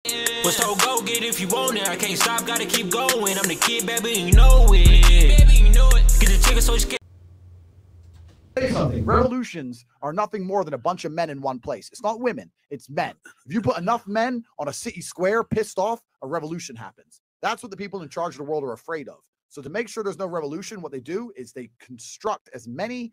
But so go get it if you want it. I can't stop, gotta keep going. I'm the kid, baby, you know it. Get the ticket so you can. Say something. Revolutions are nothing more than a bunch of men in one place. It's not women, it's men. If you put enough men on a city square pissed off, a revolution happens. That's what the people in charge of the world are afraid of. So to make sure there's no revolution, what they do is they construct as many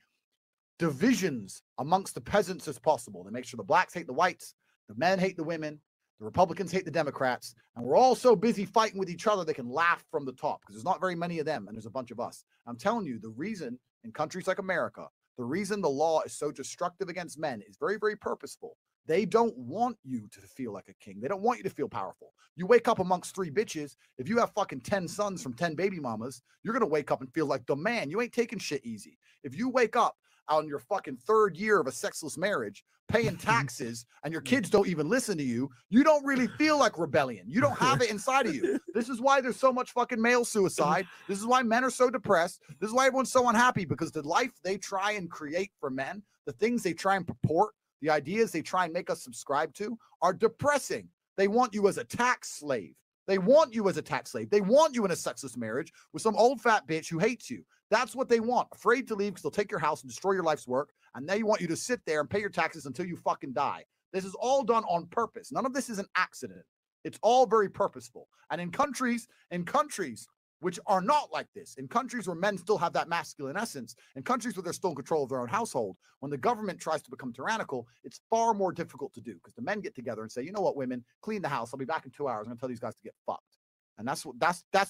divisions amongst the peasants as possible. They make sure the blacks hate the whites, the men hate the women, the Republicans hate the Democrats, and we're all so busy fighting with each other they can laugh from the top because there's not very many of them and there's a bunch of us. I'm telling you, the reason in countries like America, the reason the law is so destructive against men is very, very purposeful. They don't want you to feel like a king. They don't want you to feel powerful. You wake up amongst 3 bitches. If you have fucking 10 sons from 10 baby mamas, you're going to wake up and feel like the man. You ain't taking shit easy. If you wake up on your fucking 3rd year of a sexless marriage, paying taxes, and your kids don't even listen to you, you don't really feel like rebellion. You don't have it inside of you. This is why there's so much fucking male suicide. This is why men are so depressed. This is why everyone's so unhappy, because the life they try and create for men, the things they try and purport, the ideas they try and make us subscribe to are depressing. They want you as a tax slave. They want you as a tax slave. They want you in a sexless marriage with some old fat bitch who hates you. That's what they want. Afraid to leave because they'll take your house and destroy your life's work. And they want you to sit there and pay your taxes until you fucking die. This is all done on purpose. None of this is an accident. It's all very purposeful. And in countries which are not like this, in countries where men still have that masculine essence, in countries where they're still in control of their own household, when the government tries to become tyrannical, it's far more difficult to do because the men get together and say, you know what, women, clean the house. I'll be back in 2 hours. I'm going to tell these guys to get fucked. And that's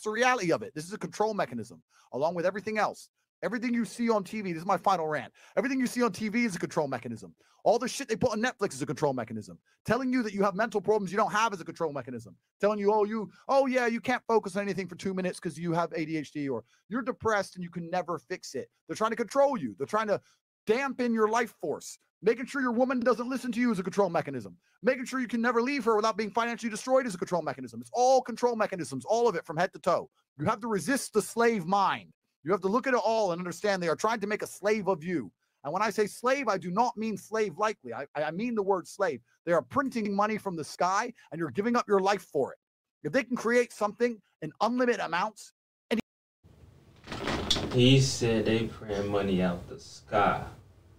the reality of it. This is a control mechanism, along with everything else. Everything you see on TV, this is my final rant. Everything you see on TV is a control mechanism. All the shit they put on Netflix is a control mechanism. Telling you that you have mental problems you don't have is a control mechanism. Telling you, oh yeah, you can't focus on anything for 2 minutes because you have ADHD, or you're depressed and you can never fix it. They're trying to control you. They're trying to dampen your life force. Making sure your woman doesn't listen to you is a control mechanism. Making sure you can never leave her without being financially destroyed is a control mechanism. It's all control mechanisms, all of it from head to toe. You have to resist the slave mind. You have to look at it all and understand they are trying to make a slave of you. And when I say slave, I do not mean slave likely. I mean the word slave. They are printing money from the sky and you're giving up your life for it. If they can create something in unlimited amounts. He said they print money out the sky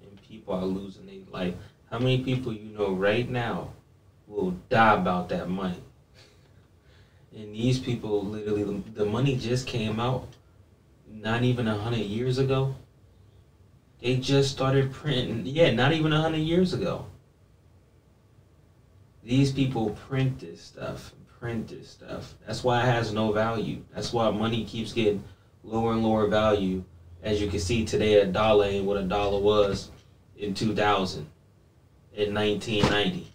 and people are losing their life. How many people you know right now will die about that money? And these people, literally, the money just came out not even 100 years ago. They just started printing, not even 100 years ago. These people print this stuff. That's why it has no value. That's why money keeps getting lower and lower value. As you can see today, $1 ain't what $1 was in 2000, in 1990.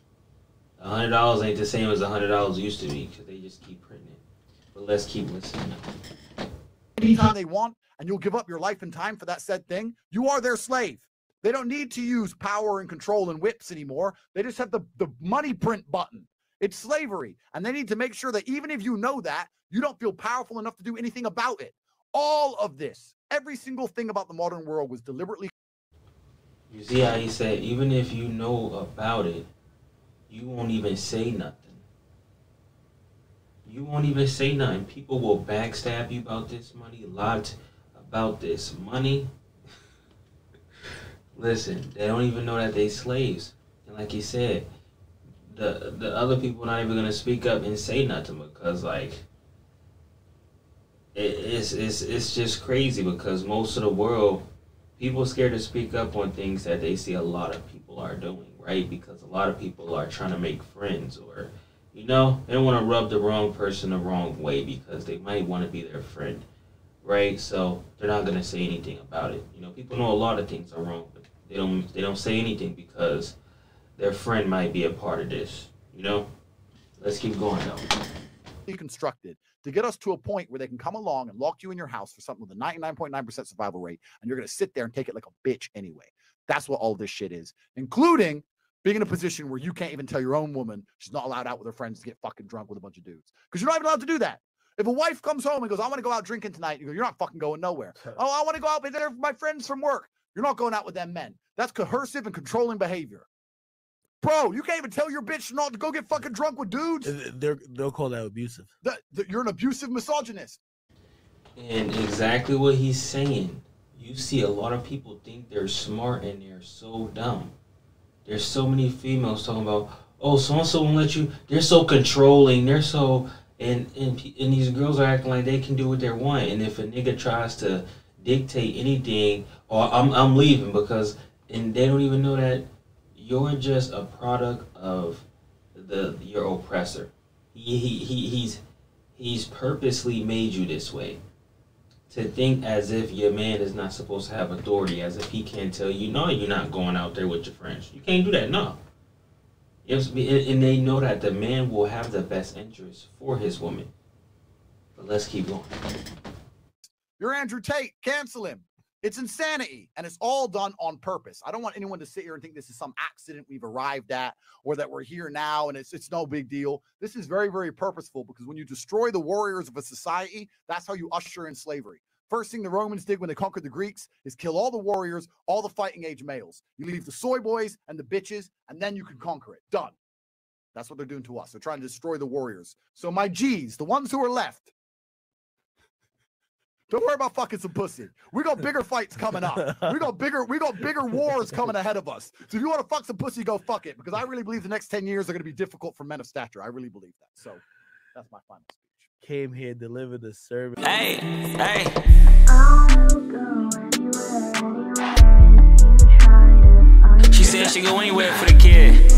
$100 ain't the same as $100 used to be because they just keep printing it. But let's keep listening. Anytime they want, and you'll give up your life and time for that said thing, you are their slave. They don't need to use power and control and whips anymore. They just have the money print button. It's slavery. And they need to make sure that even if you know that, you don't feel powerful enough to do anything about it. All of this, every single thing about the modern world was deliberately. You see how he said, even if you know about it, you won't even say nothing. You won't even say nothing. People will backstab you about this money, lie about this money. Listen, they don't even know that they slaves. And like he said, the other people not even gonna speak up and say nothing because like it's just crazy because most of the world, people are scared to speak up on things that they see a lot of people are doing, right? Because a lot of people are trying to make friends or, you know, they don't want to rub the wrong person the wrong way because they might want to be their friend, right? So they're not going to say anything about it. You know, people know a lot of things are wrong, but they don't say anything because their friend might be a part of this, you know? Let's keep going though. Constructed to get us to a point where they can come along and lock you in your house for something with a 99.9% survival rate, and you're going to sit there and take it like a bitch anyway. That's what all this shit is, including being in a position where you can't even tell your own woman she's not allowed out with her friends to get fucking drunk with a bunch of dudes because you're not even allowed to do that. If a wife comes home and goes, I want to go out drinking tonight, you go, you're not fucking going nowhere. Oh, I want to go out with my friends from work. You're not going out with them men. That's coercive and controlling behavior. Bro, you can't even tell your bitch not to go get fucking drunk with dudes. They'll call that abusive. You're an abusive misogynist. And exactly what he's saying. You see a lot of people think they're smart and they're so dumb. There's so many females talking about, oh, so-and-so won't let you. They're so controlling. They're so... And these girls are acting like they can do what they want. And if a nigga tries to dictate anything, or I'm leaving because... And they don't even know that you're just a product of your oppressor. He's purposely made you this way. To think as if your man is not supposed to have authority, as if he can't tell you, no, you're not going out there with your friends. You can't do that, no. And they know that the man will have the best interest for his woman. But let's keep going. You're Andrew Tate. Cancel him. It's insanity, and it's all done on purpose. I don't want anyone to sit here and think this is some accident we've arrived at, or that we're here now and it's no big deal. This is very, very purposeful, because when you destroy the warriors of a society, that's how you usher in slavery. First thing the Romans did when they conquered the Greeks is kill all the warriors, all the fighting age males. You leave the soy boys and the bitches, and then you can conquer it. Done. That's what they're doing to us. They're trying to destroy the warriors. So my G's, the ones who are left, don't worry about fucking some pussy. We got bigger fights coming up. We got bigger wars coming ahead of us. So if you want to fuck some pussy, go fuck it. Because I really believe the next 10 years are going to be difficult for men of stature. I really believe that. So that's my final speech. Came here, delivered the service. Hey, hey. She said she go anywhere for the kid.